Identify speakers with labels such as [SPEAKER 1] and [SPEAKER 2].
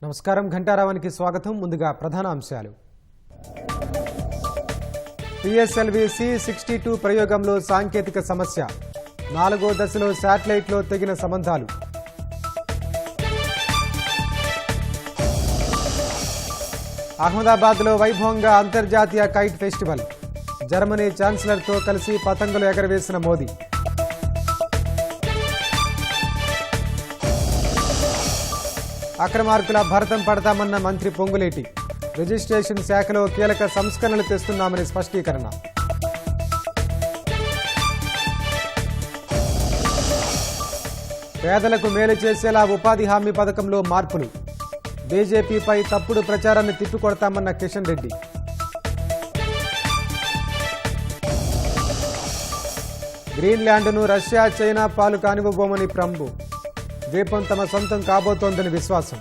[SPEAKER 1] నమస్కారం ఘంటారావానికి స్వాగతం. ముందుగా ప్రధాన అంశాలు. PSLV C62 ప్రయోగంలో సాంకేతిక సమస్య. 4వ దశలో శాటిలైట్లో తెగిన సంబంధాలు. అహ్మదాబాద్లో వైభవంగా అంతర్జాతీయ కైట్ ఫెస్టివల్. జర్మనీ ఛాన్సలర్తో కలిసి పతంగులు ఎగరవేసిన మోదీ. అక్రమార్కుల భరతం పడతామన్న మంత్రి పొంగులేటి. రిజిస్ట్రేషన్ శాఖలో కీలక సంస్కరణలు తెస్తున్నామని స్పష్టీకరణ. పేదలకు మేలు చేసేలా ఉపాధి హామీ పథకంలో మార్పులు. బీజేపీపై తప్పుడు ప్రచారాన్ని తిప్పికొడతామన్న కిషన్ రెడ్డి. గ్రీన్లాండ్ను రష్యా, చైనా పాలు కానివ్వబోమని ట్రంప్. ద్వీపం తమ సొంతం కాబోతోందని విశ్వాసం.